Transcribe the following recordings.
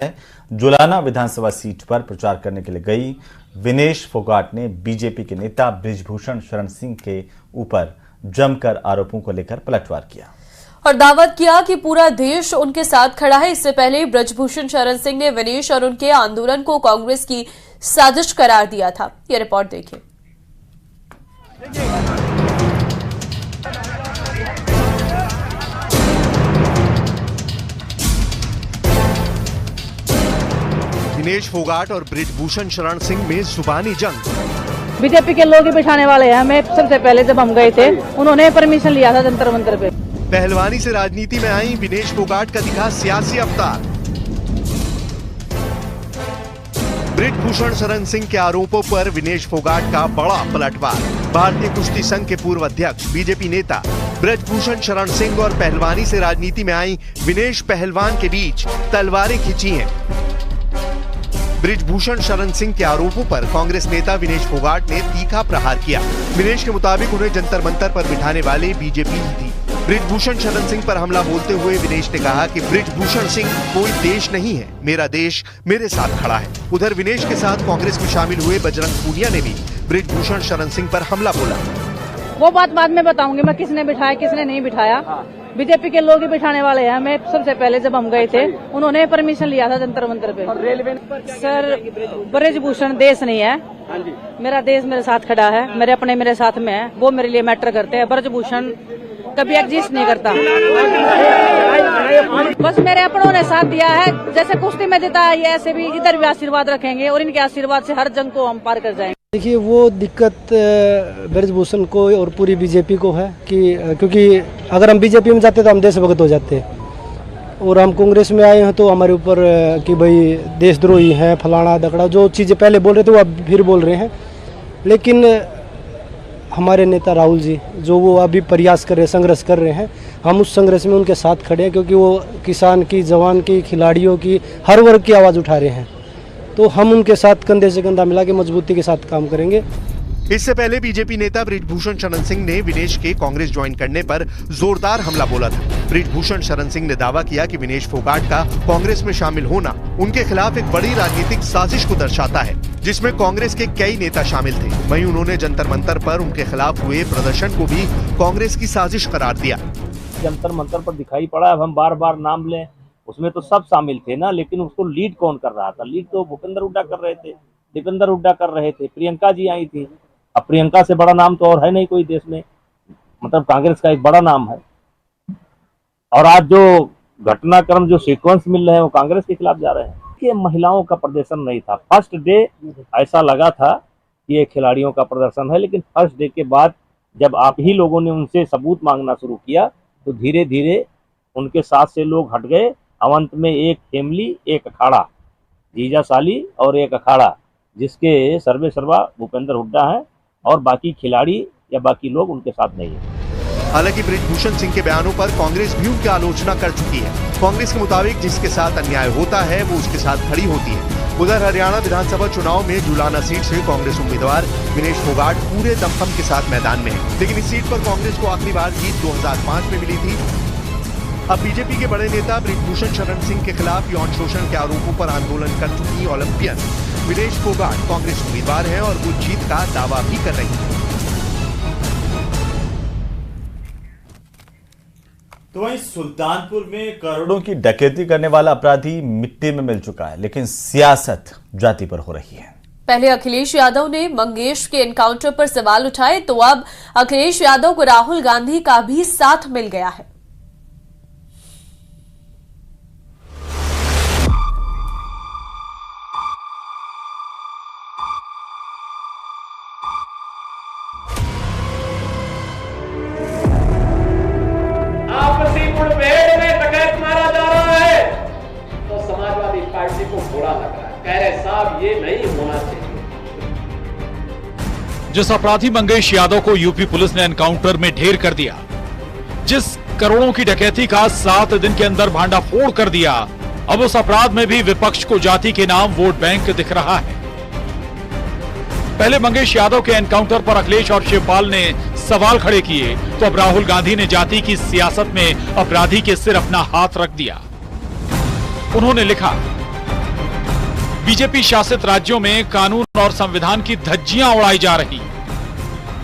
जुलाना विधानसभा seat पर प्रचार करने के लिए गई विनेश फोगाट ने बीजेपी के नेता बृजभूषण शरण सिंह के ऊपर जमकर आरोपों को लेकर पलटवार किया और दावत किया कि पूरा देश उनके साथ खड़ा है। इससे पहले बृजभूषण शरण सिंह ने विनेश और उनके आंदोलन को कांग्रेस की साजिश करार दिया था। यह रिपोर्ट देखिए। विनेश फोगाट और बृजभूषण शरण सिंह में जुबानी जंग। बीजेपी के लोग ही बिठाने वाले हैं। हमें सबसे पहले जब हम गए थे उन्होंने परमिशन लिया था जंतर मंतर पे। पहलवानी से राजनीति में आई विनेश फोगाट का दिखा सियासी अवतार। बृजभूषण शरण सिंह के आरोपों पर विनेश फोगाट का बड़ा पलटवार। भारतीय कुश्ती संघ के पूर्व अध्यक्ष बीजेपी नेता बृजभूषण शरण सिंह और पहलवानी से राजनीति में आई विनेश पहलवान के बीच तलवारें खिंची हैं। बृजभूषण शरण सिंह के आरोपों पर कांग्रेस नेता विनेश फोगाट ने तीखा प्रहार किया। विनेश के मुताबिक उन्हें जंतर मंतर पर बिठाने वाले बीजेपी ही थी। बृजभूषण शरण सिंह पर हमला बोलते हुए विनेश ने कहा कि बृजभूषण सिंह कोई देश नहीं है, मेरा देश मेरे साथ खड़ा है। उधर विनेश के साथ कांग्रेस में शामिल हुए बजरंग पूनिया ने भी बृजभूषण शरण सिंह पर हमला बोला। वो बात बाद में बताऊंगी मैं, किसने बिठाया किसने नहीं बिठाया। बीजेपी के लोग ही बिठाने वाले हैं। हमें सबसे पहले जब हम गए थे उन्होंने परमिशन लिया था जंतर मंतर पे। सर, बृजभूषण देश नहीं है, मेरा देश मेरे साथ खड़ा है, मेरे अपने मेरे साथ में है, वो मेरे लिए मैटर करते हैं। बृजभूषण कभी एग्जिस्ट नहीं करता। बस मेरे अपनों ने साथ दिया है। जैसे कुश्ती में देता है ये ऐसे भी इधर भी आशीर्वाद रखेंगे और इनके आशीर्वाद से हर जंग को हम पार कर जाएंगे। देखिए, वो दिक्कत बृजभूषण को और पूरी बीजेपी को है कि क्योंकि अगर हम बीजेपी में जाते तो हम देशभक्त हो जाते और हम कांग्रेस में आए हैं तो हमारे ऊपर कि भाई देशद्रोही हैं, फलाना दकड़ा, जो चीज़ें पहले बोल रहे थे वो अब फिर बोल रहे हैं। लेकिन हमारे नेता राहुल जी जो वो अभी प्रयास कर रहे हैं, संघर्ष कर रहे हैं, हम उस संघर्ष में उनके साथ खड़े हैं क्योंकि वो किसान की, जवान की, खिलाड़ियों की, हर वर्ग की आवाज़ उठा रहे हैं। तो हम उनके साथ कंधे से कंधा मिला के मजबूती के साथ काम करेंगे। इससे पहले बीजेपी नेता बृजभूषण शरण सिंह ने विनेश के कांग्रेस ज्वाइन करने पर जोरदार हमला बोला था। बृजभूषण शरण सिंह ने दावा किया कि विनेश फोगाट का कांग्रेस में शामिल होना उनके खिलाफ एक बड़ी राजनीतिक साजिश को दर्शाता है, जिसमें कांग्रेस के कई नेता शामिल थे। वहीं उन्होंने जंतर मंतर पर उनके खिलाफ हुए प्रदर्शन को भी कांग्रेस की साजिश करार दिया। जंतर मंतर पर दिखाई पड़ा, अब हम बार बार नाम लें, उसमें तो सब शामिल थे ना, लेकिन उसको लीड कौन कर रहा था? लीड तो भूपेंद्र हुड्डा कर रहे थे, दीपेंद्र हुड्डा कर रहे थे, प्रियंका जी आई थी। अब प्रियंका से बड़ा नाम तो और है नहीं कोई देश में, मतलब कांग्रेस का एक बड़ा नाम है। और आज जो घटनाक्रम, जो सीक्वेंस मिल रहे हैं वो कांग्रेस के खिलाफ जा रहे हैं। कि महिलाओं का प्रदर्शन नहीं था। फर्स्ट डे ऐसा लगा था कि ये खिलाड़ियों का प्रदर्शन है, लेकिन फर्स्ट डे के बाद जब आप ही लोगों ने उनसे सबूत मांगना शुरू किया तो धीरे धीरे उनके साथ से लोग हट गए। अंत में एक फैमिली, एक अखाड़ा, जीजा साली और एक अखाड़ा, जिसके सर्वे सर्वा भूपेंद्र हुड्डा है और बाकी खिलाड़ी या बाकी लोग उनके साथ नहीं है। हालांकि बृजभूषण सिंह के बयानों पर कांग्रेस भी उनकी आलोचना कर चुकी है। कांग्रेस के मुताबिक जिसके साथ अन्याय होता है वो उसके साथ खड़ी होती है। उधर हरियाणा विधानसभा चुनाव में जुलाना सीट से कांग्रेस उम्मीदवार विनेश फोगाट पूरे दमखम के साथ मैदान में है, लेकिन इस सीट पर कांग्रेस को आखिरी बार जीत 2005 में मिली थी। अब बीजेपी के बड़े नेता बृजभूषण शरण सिंह के खिलाफ यौन शोषण के आरोपों पर आंदोलन कर चुकी ओलंपियन विनेश फोगाट कांग्रेस उम्मीदवार हैं और वो जीत का दावा भी कर रही है। तो वहीं सुल्तानपुर में करोड़ों की डकैती करने वाला अपराधी मिट्टी में मिल चुका है, लेकिन सियासत जाति पर हो रही है। पहले अखिलेश यादव ने मंगेश के एनकाउंटर पर सवाल उठाए, तो अब अखिलेश यादव को राहुल गांधी का भी साथ मिल गया है। मुठभेड़ में डकैत मारा जा रहा है तो समाजवादी पार्टी को बुरा लग रहा है, कह रहे साहब ये नहीं होना चाहिए। जिस अपराधी मंगेश यादव को यूपी पुलिस ने एनकाउंटर में ढेर कर दिया, जिस करोड़ों की डकैती का 7 दिन के अंदर भांडाफोड़ कर दिया, अब उस अपराध में भी विपक्ष को जाति के नाम वोट बैंक दिख रहा है। पहले मंगेश यादव के एनकाउंटर पर अखिलेश और शिवपाल ने सवाल खड़े किए, तो अब राहुल गांधी ने जाति की सियासत में अपराधी के सिर अपना हाथ रख दिया। उन्होंने लिखा, बीजेपी शासित राज्यों में कानून और संविधान की धज्जियां उड़ाई जा रही।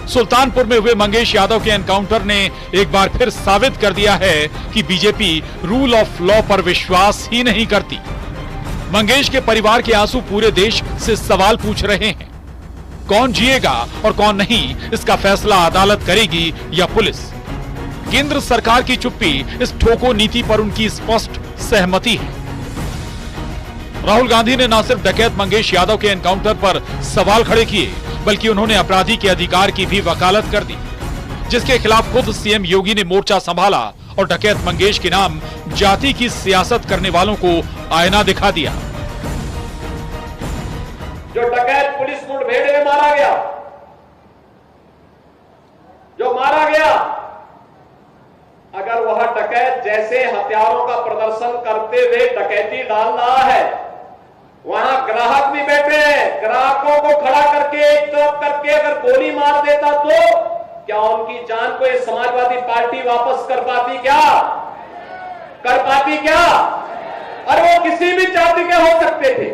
सुल्तानपुर में हुए मंगेश यादव के एनकाउंटर ने एक बार फिर साबित कर दिया है कि बीजेपी रूल ऑफ लॉ पर विश्वास ही नहीं करती। मंगेश के परिवार के आंसू पूरे देश से सवाल पूछ रहे हैं। कौन जिएगा और कौन नहीं, इसका फैसला अदालत करेगी या पुलिस। केंद्र सरकार की चुप्पी इस ठोको नीति पर उनकी स्पष्ट सहमति है। राहुल गांधी ने न सिर्फ डकैत मंगेश यादव के एनकाउंटर पर सवाल खड़े किए, बल्कि उन्होंने अपराधी के अधिकार की भी वकालत कर दी, जिसके खिलाफ खुद सीएम योगी ने मोर्चा संभाला और डकैत मंगेश के नाम जाति की सियासत करने वालों को आईना दिखा दिया। जो डकैत पुलिस मुठभेड़ में मारा गया, जो मारा गया, अगर वह डकैत जैसे हथियारों का प्रदर्शन करते हुए डकैती डाल रहा है, वहां ग्राहक भी बैठे हैं, ग्राहकों को खड़ा करके एक तरफ करके अगर गोली मार देता तो क्या उनकी जान को ये समाजवादी पार्टी वापस कर पाती क्या? कर पाती क्या? और वो किसी भी जाति के हो सकते थे।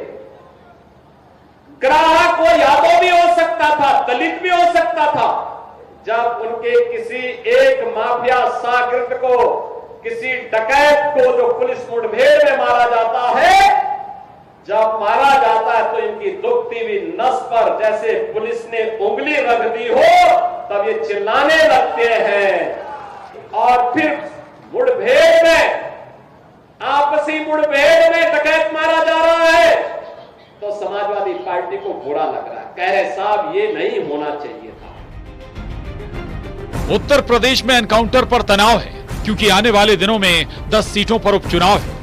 ग्राहक वो यादव भी हो सकता था, दलित भी हो सकता था। जब उनके किसी एक माफिया शागिर्द को, किसी डकैत को जो पुलिस मुठभेड़ में मारा जाता है, जब मारा जाता है तो इनकी दुखती हुई नस पर जैसे पुलिस ने उंगली रख दी हो, तब ये चिल्लाने लगते हैं। और फिर मुठभेड़ में, आपसी मुठभेड़ में डकैत मारा जा रहा है तो समाजवादी पार्टी को बुरा लग रहा है, कह रहे साहब ये नहीं होना चाहिए था। उत्तर प्रदेश में एनकाउंटर पर तनाव है, क्योंकि आने वाले दिनों में 10 सीटों पर उपचुनाव है।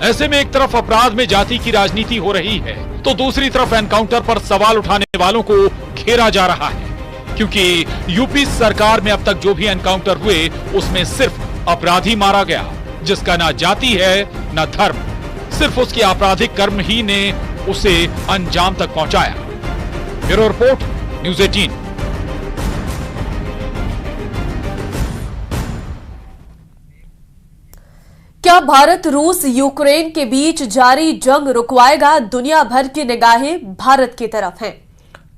ऐसे में एक तरफ अपराध में जाति की राजनीति हो रही है, तो दूसरी तरफ एनकाउंटर पर सवाल उठाने वालों को घेरा जा रहा है, क्योंकि यूपी सरकार में अब तक जो भी एनकाउंटर हुए उसमें सिर्फ अपराधी मारा गया, जिसका ना जाति है ना धर्म, सिर्फ उसके आपराधिक कर्म ही ने उसे अंजाम तक पहुंचाया। Bureau report, news 18। क्या भारत रूस यूक्रेन के बीच जारी जंग रुकवाएगा? दुनिया भर की निगाहें भारत की तरफ हैं।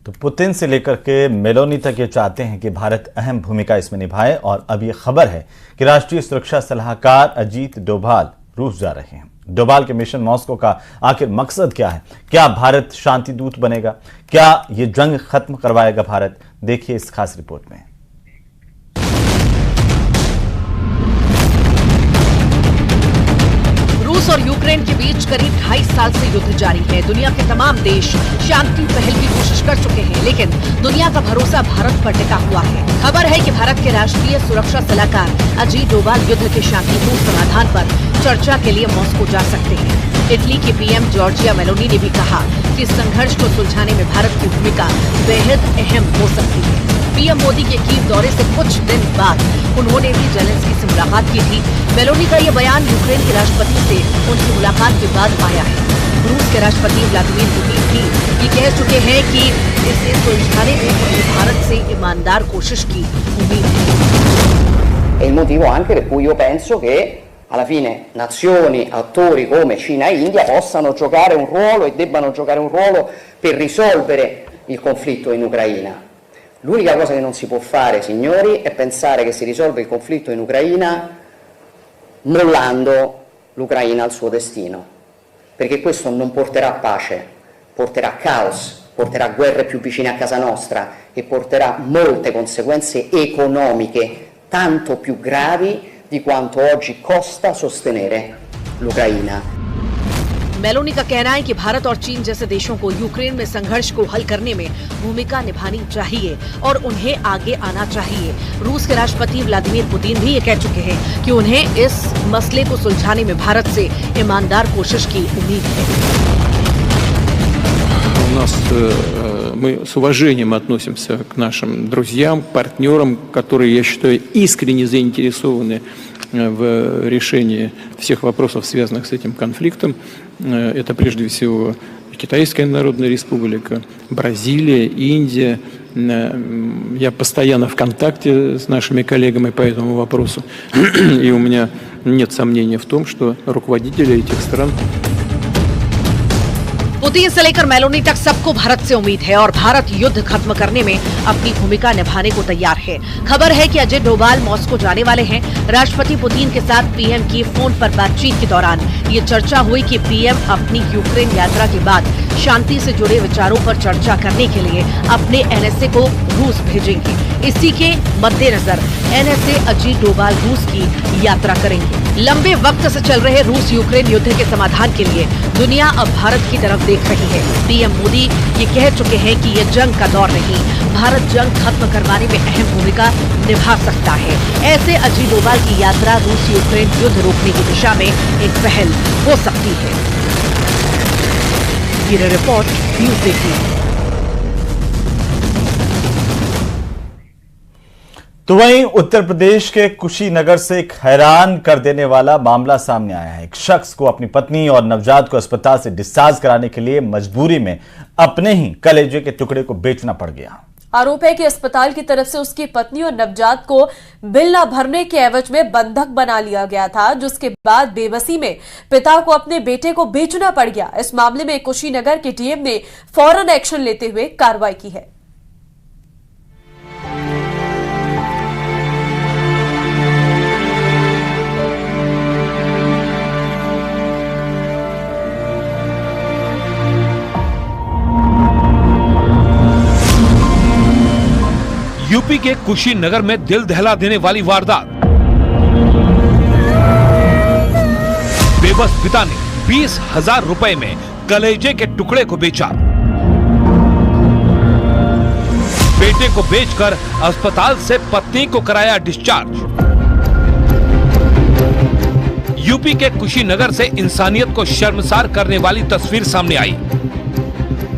तो पुतिन से लेकर के मेलोनी तक ये चाहते हैं कि भारत अहम भूमिका इसमें निभाए। और अब ये खबर है कि राष्ट्रीय सुरक्षा सलाहकार अजीत डोभाल रूस जा रहे हैं। डोभाल के मिशन मॉस्को का आखिर मकसद क्या है? क्या भारत शांति दूत बनेगा? क्या ये जंग खत्म करवाएगा भारत? देखिए इस खास रिपोर्ट में। रूस और यूक्रेन के बीच करीब 2.5 साल से युद्ध जारी है। दुनिया के तमाम देश शांति पहल की कोशिश कर चुके हैं, लेकिन दुनिया का भरोसा भारत पर टिका हुआ है। खबर है कि भारत के राष्ट्रीय सुरक्षा सलाहकार अजीत डोभाल युद्ध के शांतिपूर्ण समाधान पर चर्चा के लिए मॉस्को जा सकते हैं। इटली के पीएम जॉर्जिया मेलोनी ने भी कहा कि संघर्ष को सुलझाने में भारत की भूमिका बेहद अहम हो सकती है। पीएम मोदी के कीव दौरे से कुछ दिन बाद उन्होंने भी जेलेंस्की से मुलाकात की थी। मेलोनी का ये बयान यूक्रेन के राष्ट्रपति से उनकी मुलाकात के बाद आया है। रूस के राष्ट्रपति व्लादिमीर पुतिन भी ये कह चुके हैं कि इसे सुलझाने में उन्हें भारत से ईमानदार कोशिश की उम्मीद है। È il motivo anche per cui io penso che alla fine nazioni, attori come Cina e India possano giocare un ruolo e debbano giocare un ruolo per risolvere il conflitto in Ucraina. L'unica cosa che non si può fare, signori, è pensare che si risolve il conflitto in Ucraina mollando l'Ucraina al suo destino, perché questo non porterà pace, porterà caos, porterà guerre più vicine a casa nostra e porterà molte conseguenze economiche tanto più gravi di quanto oggi costa sostenere l'Ucraina. Meloni का कहना है कि भारत और चीन जैसे देशों को Ukraine में संघर्ष को हल करने में भूमिका निभानी चाहिए और उन्हें आगे आना चाहिए। रूस के राष्ट्रपति व्लादिमीर पुतिन भी ये कह चुके हैं कि उन्हें इस मसले को सुलझाने में भारत से ईमानदार कोशिश की उम्मीद है। Мы с уважением относимся к нашим друзьям, партнерам, которые, я считаю, искренне заинтересованы в решении всех вопросов, связанных с этим конфликтом. Это прежде всего Китайская Народная Республика, Бразилия, Индия. Я постоянно в контакте с нашими коллегами по этому вопросу. И у меня нет сомнения в том, что руководители этих стран... पुतिन से लेकर मेलोनी तक सबको भारत से उम्मीद है और भारत युद्ध खत्म करने में अपनी भूमिका निभाने को तैयार है। खबर है कि अजय डोभाल मॉस्को जाने वाले हैं। राष्ट्रपति पुतिन के साथ पीएम की फोन पर बातचीत के दौरान ये चर्चा हुई कि पीएम अपनी यूक्रेन यात्रा के बाद शांति से जुड़े विचारों पर चर्चा करने के लिए अपने एनएसए को रूस भेजेंगे। इसी के मद्देनजर एनएसए अजीत डोभाल रूस की यात्रा करेंगे। लंबे वक्त से चल रहे रूस यूक्रेन युद्ध के समाधान के लिए दुनिया अब भारत की तरफ देख रही है। पीएम मोदी ये कह चुके हैं कि ये जंग का दौर नहीं, भारत जंग खत्म करवाने में अहम भूमिका निभा सकता है। ऐसे अजीत डोभाल की यात्रा रूस यूक्रेन युद्ध रोकने की दिशा में एक पहल हो सकती है। Bureau report, news 18। तो वहीं उत्तर प्रदेश के कुशीनगर से एक हैरान कर देने वाला मामला सामने आया है। एक शख्स को अपनी पत्नी और नवजात को अस्पताल से डिस्चार्ज कराने के लिए मजबूरी में अपने ही कलेजे के टुकड़े को बेचना पड़ गया। आरोप है कि अस्पताल की तरफ से उसकी पत्नी और नवजात को बिल न भरने के एवज में बंधक बना लिया गया था, जिसके बाद बेबसी में पिता को अपने बेटे को बेचना पड़ गया। इस मामले में कुशीनगर के डीएम ने फौरन एक्शन लेते हुए कार्रवाई की है। यूपी के कुशीनगर में दिल दहला देने वाली वारदात। बेबस पिता ने 20,000 रुपए में कलेजे के टुकड़े को बेचा। बेटे को बेचकर अस्पताल से पत्नी को कराया डिस्चार्ज। यूपी के कुशीनगर से इंसानियत को शर्मसार करने वाली तस्वीर सामने आई।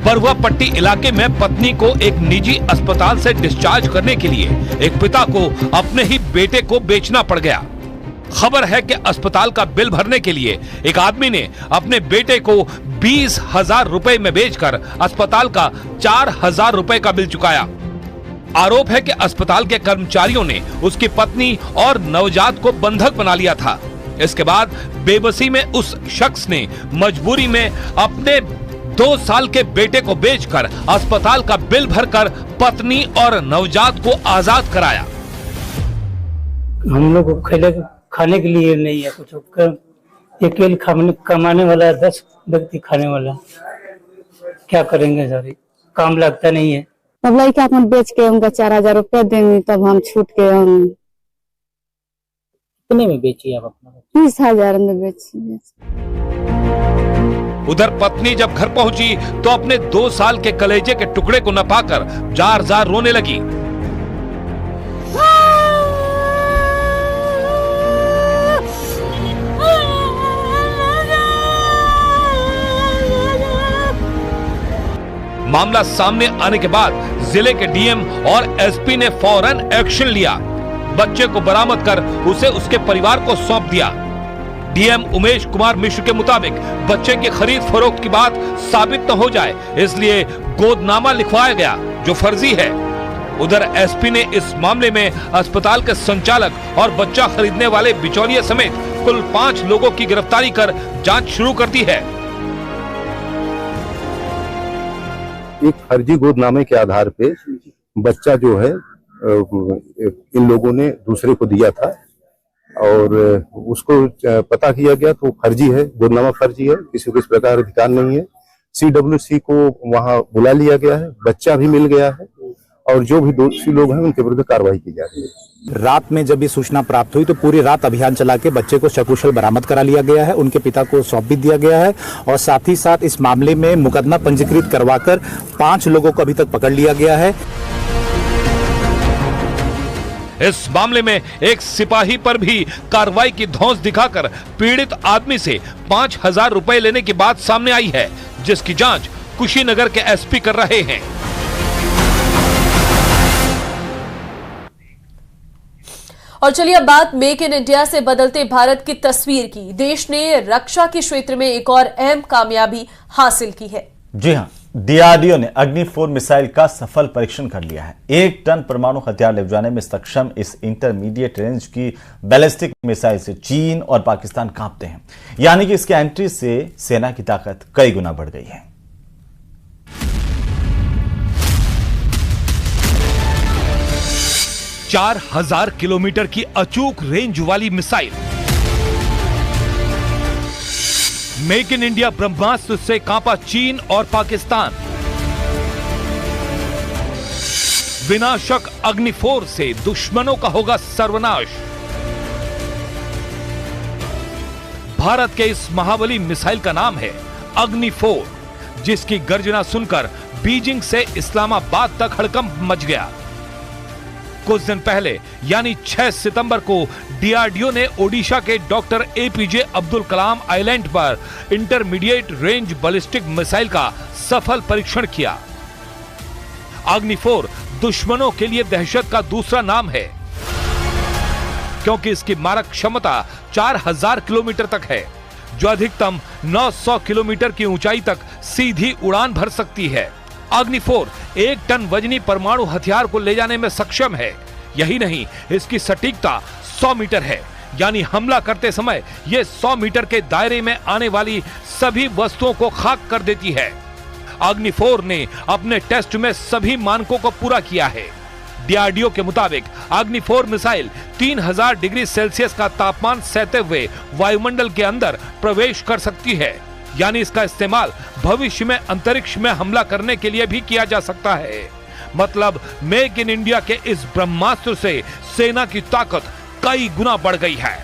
बरुआ पट्टी इलाके में पत्नी को एक निजी अस्पताल से डिस्चार्ज करने के लिए एक पिता को अपने ही बेटे को बेचना पड़ गया। खबर है कि अस्पताल का बिल भरने के लिए एक आदमी ने अपने बेटे को 20,000 रुपए में बेचकर अस्पताल का 4,000 रुपए का बिल चुकाया। आरोप है कि अस्पताल के कर्मचारियों ने उसकी पत्नी और नवजात को बंधक बना लिया था। इसके बाद बेबसी में उस शख्स ने मजबूरी में अपने 2 साल के बेटे को बेचकर अस्पताल का बिल भरकर पत्नी और नवजात को आजाद कराया। हम लोग खाने के लिए नहीं है कुछ, अकेले कमाने वाला 10 व्यक्ति खाने वाला, क्या करेंगे सर, काम लगता नहीं है। तब लड़का अपन बेच के उनका 4,000 रुपया देंगे, तब हम छूट के कितने में बेची आप अपना? 20,000 में बेची। उधर पत्नी जब घर पहुंची तो अपने 2 साल के कलेजे के टुकड़े को न पाकर जार-जार रोने लगी। मामला सामने आने के बाद जिले के डीएम और एसपी ने फौरन एक्शन लिया। बच्चे को बरामद कर उसे उसके परिवार को सौंप दिया। डीएम उमेश कुमार मिश्र के मुताबिक बच्चे की खरीद फरोख्त की बात साबित न हो जाए, इसलिए गोदनामा लिखवाया गया जो फर्जी है। उधर एसपी ने इस मामले में अस्पताल के संचालक और बच्चा खरीदने वाले बिचौलिए समेत कुल 5 लोगों की गिरफ्तारी कर जांच शुरू कर दी है। एक फर्जी गोदनामे के आधार पे बच्चा जो है इन लोगों ने दूसरे को दिया था और उसको पता किया गया तो फर्जी है, गोदनामा फर्जी है, किसी को इस प्रकार अधिकार नहीं है। CWC को वहां बुला लिया गया है, बच्चा भी मिल गया है और जो भी दोषी लोग हैं उनके विरुद्ध कार्रवाई की जा रही है। रात में जब ये सूचना प्राप्त हुई तो पूरी रात अभियान चला के बच्चे को सकुशल बरामद करा लिया गया है, उनके पिता को सौंप भी दिया गया है और साथ ही साथ इस मामले में मुकदमा पंजीकृत करवाकर 5 लोगों को अभी तक पकड़ लिया गया है। इस मामले में एक सिपाही पर भी कार्रवाई की धौंस दिखाकर पीड़ित आदमी से 5,000 रुपए लेने की बात सामने आई है, जिसकी जांच कुशीनगर के एसपी कर रहे हैं। और चलिए अब बात मेक इन इंडिया से बदलते भारत की तस्वीर की। देश ने रक्षा के क्षेत्र में एक और अहम कामयाबी हासिल की है। जी हां, डीआरडीओ ने अग्नि 4 मिसाइल का सफल परीक्षण कर लिया है। 1 टन परमाणु हथियार ले जाने में सक्षम इस इंटरमीडिएट रेंज की बैलिस्टिक मिसाइल से चीन और पाकिस्तान कांपते हैं। यानी कि इसके एंट्री से सेना की ताकत कई गुना बढ़ गई है। 4000 किलोमीटर की अचूक रेंज वाली मिसाइल। मेक इन इंडिया ब्रह्मास्त्र से कांपा चीन और पाकिस्तान। विनाशक अग्नि-4 से दुश्मनों का होगा सर्वनाश। भारत के इस महाबली मिसाइल का नाम है अग्नि-4, जिसकी गर्जना सुनकर बीजिंग से इस्लामाबाद तक हड़कंप मच गया। कुछ दिन पहले यानी 6 सितंबर को डीआरडीओ ने ओडिशा के doctor APJ Abdul Kalam island पर इंटरमीडिएट रेंज बैलिस्टिक मिसाइल का सफल परीक्षण किया। अग्नि-4 दुश्मनों के लिए दहशत का दूसरा नाम है, क्योंकि इसकी मारक क्षमता 4000 किलोमीटर तक है, जो अधिकतम 900 किलोमीटर की ऊंचाई तक सीधी उड़ान भर सकती है। अग्नि-4 1 टन वजनी परमाणु हथियार को ले जाने में सक्षम है। यही नहीं, इसकी सटीकता 100 मीटर है, यानी हमला करते समय यह 100 मीटर के दायरे में आने वाली सभी वस्तुओं को खाक कर देती है। अग्नि-4 ने अपने टेस्ट में सभी मानकों को पूरा किया है। डीआरडीओ के मुताबिक अग्नि-4 मिसाइल 3000 डिग्री सेल्सियस का तापमान सहते हुए वायुमंडल के अंदर प्रवेश कर सकती है, यानी इसका इस्तेमाल भविष्य में अंतरिक्ष में हमला करने के लिए भी किया जा सकता है। मतलब मेक इन इंडिया के इस ब्रह्मास्त्र से सेना की ताकत कई गुना बढ़ गई है।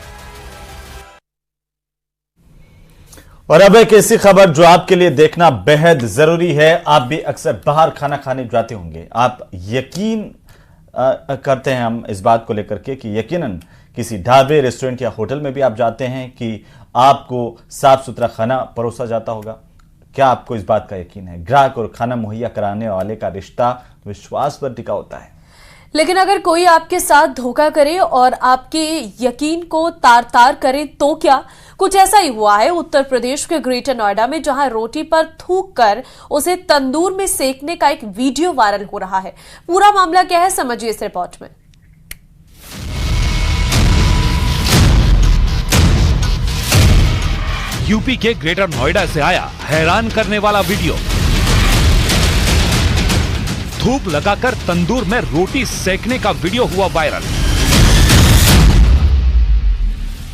और अब एक ऐसी खबर जो आपके लिए देखना बेहद जरूरी है। आप भी अक्सर बाहर खाना खाने जाते होंगे। आप यकीन करते हैं हम इस बात को लेकर के कि यकीनन किसी ढाबे, रेस्टोरेंट या होटल में भी आप जाते हैं कि आपको साफ सुथरा खाना परोसा जाता होगा। क्या आपको इस बात का यकीन है? ग्राहक और खाना मुहैया कराने वाले का रिश्ता विश्वास पर टिका होता है। लेकिन अगर कोई आपके साथ धोखा करे और आपके यकीन को तार-तार करे तो क्या? कुछ ऐसा ही हुआ है उत्तर प्रदेश के ग्रेटर नोएडा में, जहां रोटी पर थूक कर उसे तंदूर में सेकने का एक वीडियो वायरल हो रहा है। पूरा मामला क्या है, समझिए इस रिपोर्ट में। यूपी के ग्रेटर नोएडा से आया हैरान करने वाला वीडियो। धूप लगाकर तंदूर में रोटी सेकने का वीडियो हुआ वायरल।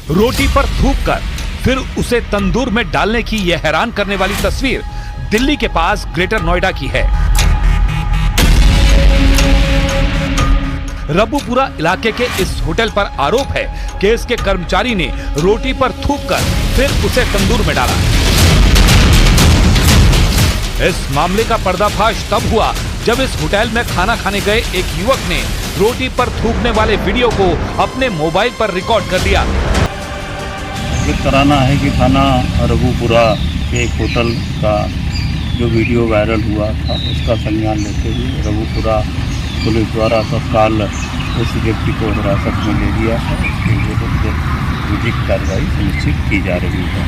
रोटी पर थूक कर फिर उसे तंदूर में डालने की यह हैरान करने वाली तस्वीर दिल्ली के पास ग्रेटर नोएडा की है। रबुपुरा इलाके के इस होटल पर आरोप है कि इसके कर्मचारी ने रोटी पर थूक कर फिर उसे तंदूर में डाला। इस मामले का पर्दाफाश तब हुआ जब इस होटल में खाना खाने गए एक युवक ने रोटी पर थूकने वाले वीडियो को अपने मोबाइल पर रिकॉर्ड कर लिया। ये कराना है कि थाना रघुपुरा के एक होटल का जो वीडियो वायरल हुआ था उसका संज्ञान लेते हुए रघुपुरा पुलिस द्वारा तत्काल उस व्यक्ति को हिरासत में ले लिया है। उसके विरुद्ध विधिक कार्रवाई सुनिश्चित की जा रही है।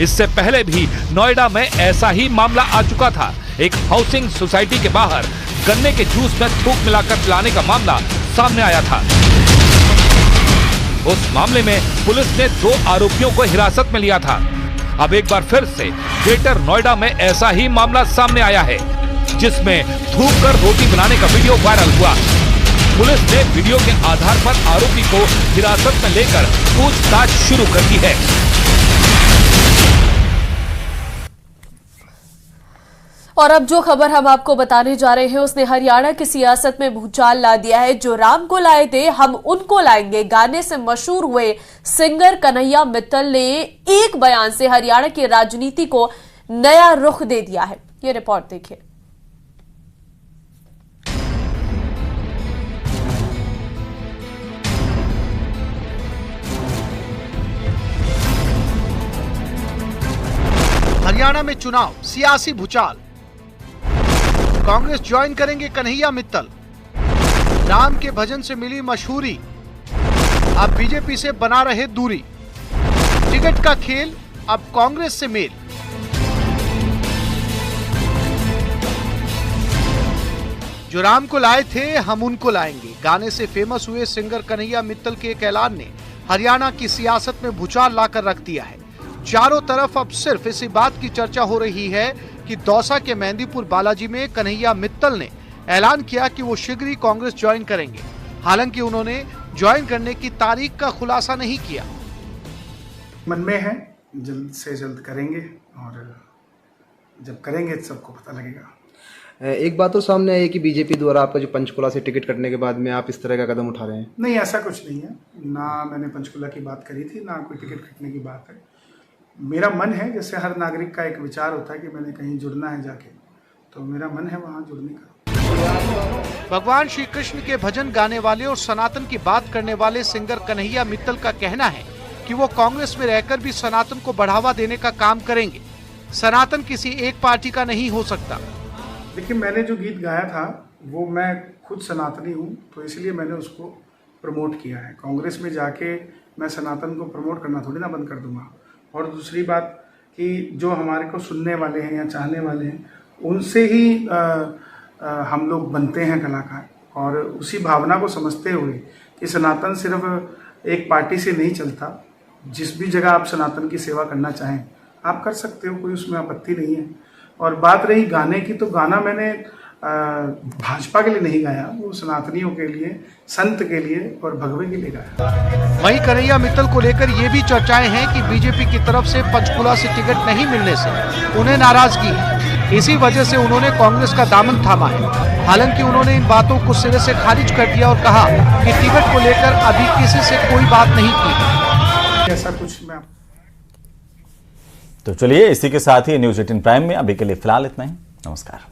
इससे पहले भी नोएडा में ऐसा ही मामला आ चुका था। एक हाउसिंग सोसाइटी के बाहर गन्ने के जूस में थूक मिलाकर पिलाने का मामला सामने आया था। उस मामले में पुलिस ने 2 आरोपियों को हिरासत में लिया था। अब एक बार फिर से ग्रेटर नोएडा में ऐसा ही मामला सामने आया है, जिसमें थूक कर रोटी बनाने का वीडियो वायरल हुआ। पुलिस ने वीडियो के आधार पर आरोपी को हिरासत में लेकर पूछताछ शुरू कर दी है। और अब जो खबर हम आपको बताने जा रहे हैं उसने हरियाणा की सियासत में भूचाल ला दिया है। जो राम को लाए थे हम उनको लाएंगे गाने से मशहूर हुए सिंगर कन्हैया मित्तल ने एक बयान से हरियाणा की राजनीति को नया रुख दे दिया है। ये रिपोर्ट देखिए। हरियाणा में चुनाव, सियासी भूचाल। कांग्रेस ज्वाइन करेंगे कन्हैया मित्तल। राम के भजन से मिली मशहूरी, अब बीजेपी से बना रहे दूरी। टिकट का खेल, अब कांग्रेस से मेल। जो राम को लाए थे हम उनको लाएंगे गाने से फेमस हुए सिंगर कन्हैया मित्तल के एक ऐलान ने हरियाणा की सियासत में भूचाल लाकर रख दिया है। चारों तरफ अब सिर्फ इसी बात की चर्चा हो रही है कि दौसा के मेहंदीपुर बालाजी में कन्हैया मित्तल ने ऐलान किया कि वो शीघ्र ही कांग्रेस ज्वाइन करेंगे। हालांकि उन्होंने ज्वाइन करने की तारीख का खुलासा नहीं किया। मन में है, जल्द से जल्द करेंगे और जब करेंगे सबको पता लगेगा। एक बात तो सामने आई है कि बीजेपी द्वारा आपका जो पंचकुला से टिकट कटने के बाद में आप इस तरह का कदम उठा रहे हैं। नहीं, ऐसा कुछ नहीं है, ना मैंने पंचकुला की बात करी थी, ना कोई टिकट कटने की बात है। मेरा मन है, जैसे हर नागरिक का एक विचार होता है कि मैंने कहीं जुड़ना है जाके, तो मेरा मन है वहाँ जुड़ने का। भगवान श्री कृष्ण के भजन गाने वाले और सनातन की बात करने वाले सिंगर कन्हैया मित्तल का कहना है कि वो कांग्रेस में रहकर भी सनातन को बढ़ावा देने का काम करेंगे। सनातन किसी एक पार्टी का नहीं हो सकता। देखिए, मैंने जो गीत गाया था वो मैं खुद सनातनी हूँ, तो इसलिए मैंने उसको प्रमोट किया है। कांग्रेस में जाके मैं सनातन को प्रमोट करना थोड़ी ना बंद कर दूंगा। और दूसरी बात कि जो हमारे को सुनने वाले हैं या चाहने वाले हैं, उनसे ही हम लोग बनते हैं कलाकार, और उसी भावना को समझते हुए कि सनातन सिर्फ एक पार्टी से नहीं चलता। जिस भी जगह आप सनातन की सेवा करना चाहें आप कर सकते हो, कोई उसमें आपत्ति नहीं है। और बात रही गाने की, तो गाना मैंने भाजपा के लिए नहीं गाया, वो सनातनियों के लिए, संत के लिए और भगवे के लिए गाया। वहीं कन्हैया मित्तल को लेकर ये भी चर्चाएं हैं कि बीजेपी की तरफ से पंचकुला से टिकट नहीं मिलने से उन्हें नाराजगी है। इसी वजह से उन्होंने कांग्रेस का दामन थामा है। हालांकि उन्होंने इन बातों को सिरे से खारिज कर दिया और कहा कि टिकट को लेकर अभी किसी से कोई बात नहीं की। ऐसा कुछ मैं तो चलिए, इसी के साथ ही न्यूज़ 18 प्राइम में अभी के लिए फिलहाल इतना ही। नमस्कार।